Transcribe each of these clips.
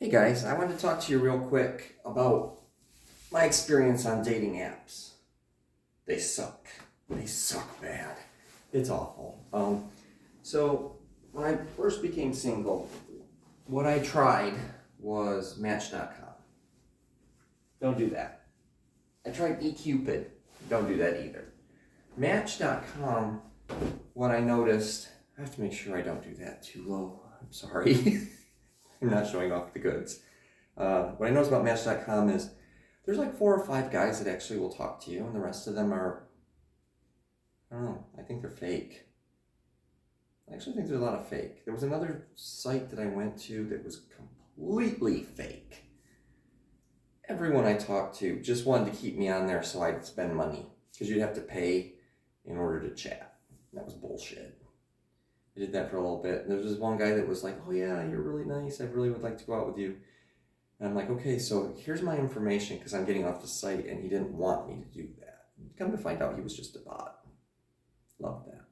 Hey guys, I wanted to talk to you real quick about my experience on dating apps. They suck. They suck bad. It's awful. So when I first became single, what I tried was Match.com. Don't do that. I tried eCupid. Don't do that either. Match.com, what I noticed, I have to make sure I don't do that too low. I'm sorry. I'm not showing off the goods. What I noticed about Match.com is there's like 4 or 5 guys that actually will talk to you, and the rest of them are, I don't know, I think they're fake. I actually think there's a lot of fake. There was another site that I went to that was completely fake. Everyone I talked to just wanted to keep me on there so I'd spend money, because you'd have to pay in order to chat. That was bullshit. I did that for a little bit. And there was this one guy that was like, oh yeah, you're really nice. I really would like to go out with you. And I'm like, okay, so here's my information because I'm getting off the site, and he didn't want me to do that. Come to find out, he was just a bot. Love that.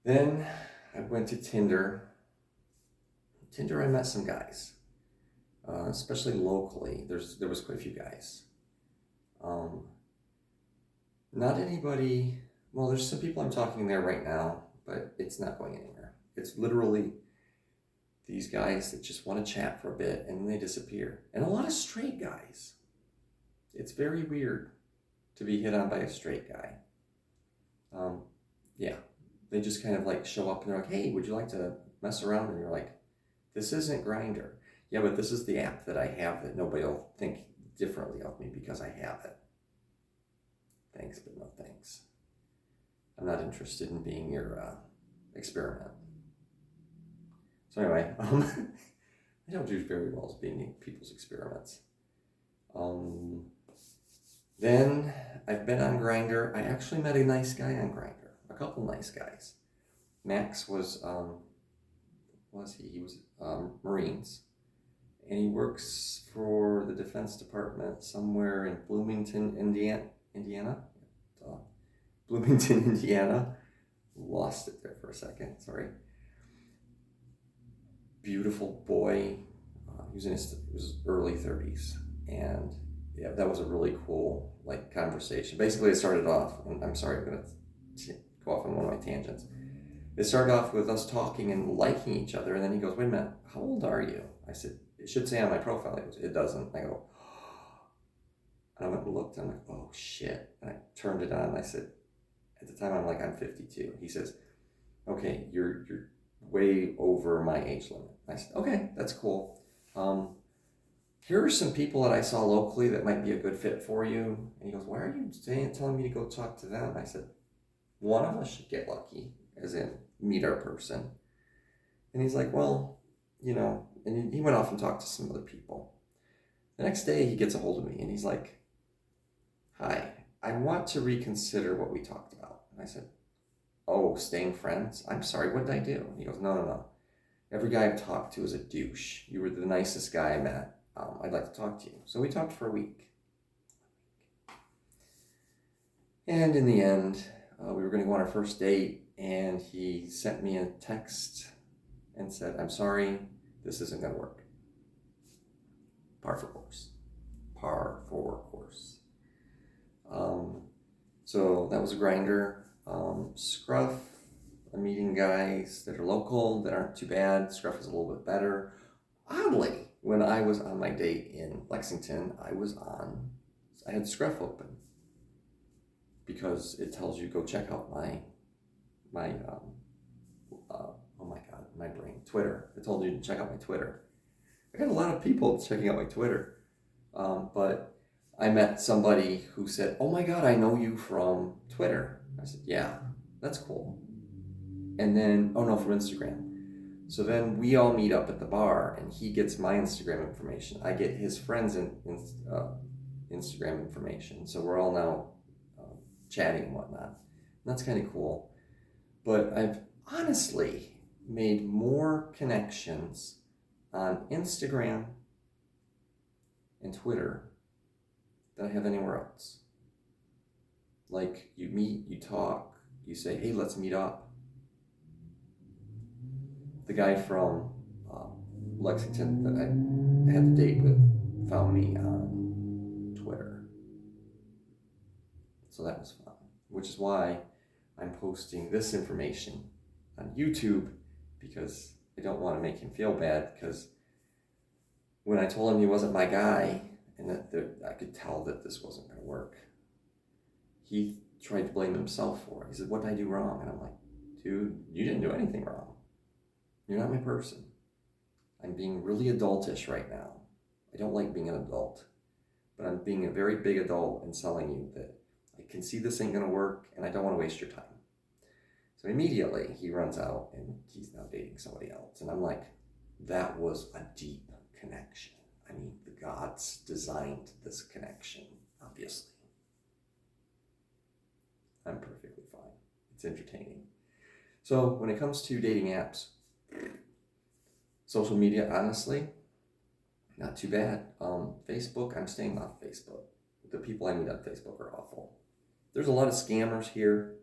Then I went to Tinder. Tinder, I met some guys, especially locally. There was quite a few guys. Not anybody. Well, there's some people I'm talking there right now, but it's not going anywhere. It's literally these guys that just want to chat for a bit and then they disappear. And a lot of straight guys. It's very weird to be hit on by a straight guy. Yeah, they just kind of like show up and they're like, hey, would you like to mess around? And you're like, this isn't Grindr. Yeah, but this is the app that I have that nobody will think differently of me because I have it. Thanks, but no thanks. I'm not interested in being your experiment. So anyway, I don't do very well as being people's experiments. Then I've been on Grindr. I actually met a nice guy on Grindr. A couple nice guys. Max was he was Marines, and he works for the Defense Department somewhere in Bloomington, Indiana. Bloomington, Indiana. Lost it there for a second. Sorry. Beautiful boy. He was in his early 30s, and yeah, that was a really cool conversation. Basically, it started off, and I'm sorry, I'm gonna go off on one of my tangents. It started off with us talking and liking each other, and then he goes, "Wait a minute, how old are you?" I said, "It should say on my profile." He goes, "It doesn't." I go, and I went and looked. I'm like, "Oh shit!" And I turned it on. And I said, at the time, I'm like, "I'm 52." He says, "Okay, you're way over my age limit." I said, "Okay, that's cool. Here are some people that I saw locally that might be a good fit for you." And he goes, "Why are you telling me to go talk to them?" I said, "One of us should get lucky, as in meet our person." And he's like, "Well, and he went off and talked to some other people. The next day he gets a hold of me and he's like, "Hi, I want to reconsider what we talked about." And I said, "Oh, staying friends? I'm sorry, what did I do?" And he goes, No. Every guy I've talked to is a douche. You were the nicest guy I met. I'd like to talk to you." So we talked for a week. And in the end, we were going to go on our first date, and he sent me a text and said, "I'm sorry, this isn't going to work." Par for course. Par for course. So that was a Grindr. Scruff, I'm meeting guys that are local, that aren't too bad. Scruff is a little bit better. Oddly, when I was on my date in Lexington, I had Scruff open because it tells you go check out my oh my god, my brain, Twitter. It told you to check out my Twitter. I got a lot of people checking out my Twitter, but I met somebody who said, "Oh my god, I know you from Twitter." I said, "Yeah, that's cool." And then, oh no, from Instagram. So then we all meet up at the bar, and he gets my Instagram information. I get his friends' Instagram information. So we're all now chatting and whatnot. And that's kind of cool. But I've honestly made more connections on Instagram and Twitter than I have anywhere else. Like, you meet, you talk, you say, "Hey, let's meet up." The guy from Lexington that I had the date with found me on Twitter. So that was fun, which is why I'm posting this information on YouTube, because I don't want to make him feel bad, because when I told him he wasn't my guy and that I could tell that this wasn't going to work, he tried to blame himself for it. He said, "What did I do wrong?" And I'm like, "Dude, you didn't do anything wrong. You're not my person. I'm being really adultish right now. I don't like being an adult, but I'm being a very big adult and telling you that I can see this ain't going to work and I don't want to waste your time." So immediately he runs out and he's now dating somebody else. And I'm like, that was a deep connection. I mean, the gods designed this connection, obviously. I'm perfectly fine. It's entertaining. So when it comes to dating apps, social media, honestly, not too bad. Facebook, I'm staying off Facebook. The people I meet on Facebook are awful. There's a lot of scammers here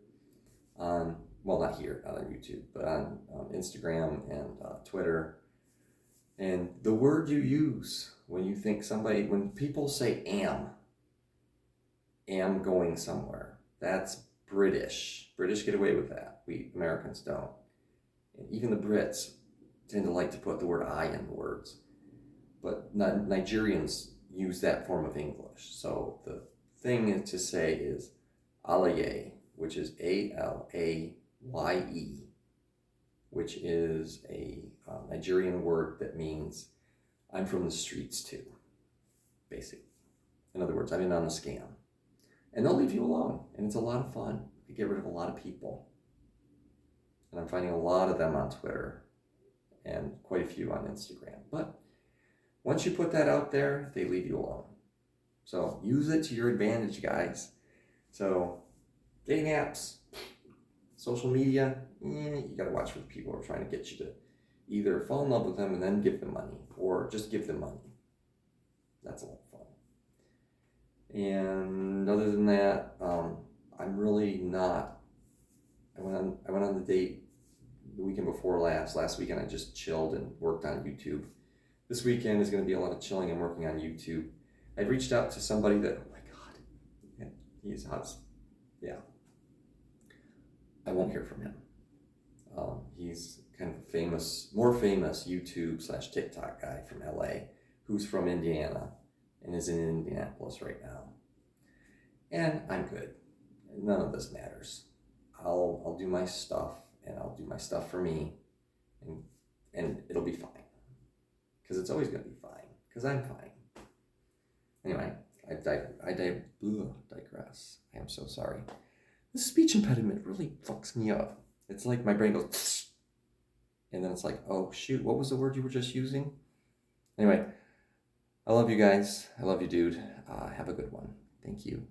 on, well, not here, not on YouTube, but on Instagram and Twitter. And the word you use when you think somebody, when people say am going somewhere, that's British. British get away with that. We Americans don't. And even the Brits tend to like to put the word I in the words. But Nigerians use that form of English. So the thing to say is alaye, which is Alaye, which is a Nigerian word that means I'm from the streets too, basically. In other words, I'm in on a scam. And they'll leave you alone, and it's a lot of fun. You get rid of a lot of people. And I'm finding a lot of them on Twitter and quite a few on Instagram. But once you put that out there, they leave you alone. So use it to your advantage, guys. So dating apps, social media, you gotta watch for the people who are trying to get you to either fall in love with them and then give them money, or just give them money. That's a lot of fun. And other than that, I'm really not. I went on the date the weekend before last. Last weekend I just chilled and worked on YouTube. This weekend is going to be a lot of chilling and working on YouTube. I reached out to somebody that, oh my God, he's hot. Yeah. I won't hear from him. He's kind of famous, more famous YouTube/TikTok guy from LA who's from Indiana and is in Indianapolis right now. And I'm good. None of this matters. I'll do my stuff, and I'll do my stuff for me, and it'll be fine. Because it's always going to be fine. Because I'm fine. Anyway, I digress. I am so sorry. This speech impediment really fucks me up. It's like my brain goes, and then it's like, oh shoot, what was the word you were just using? Anyway, I love you guys. I love you, dude. Have a good one. Thank you.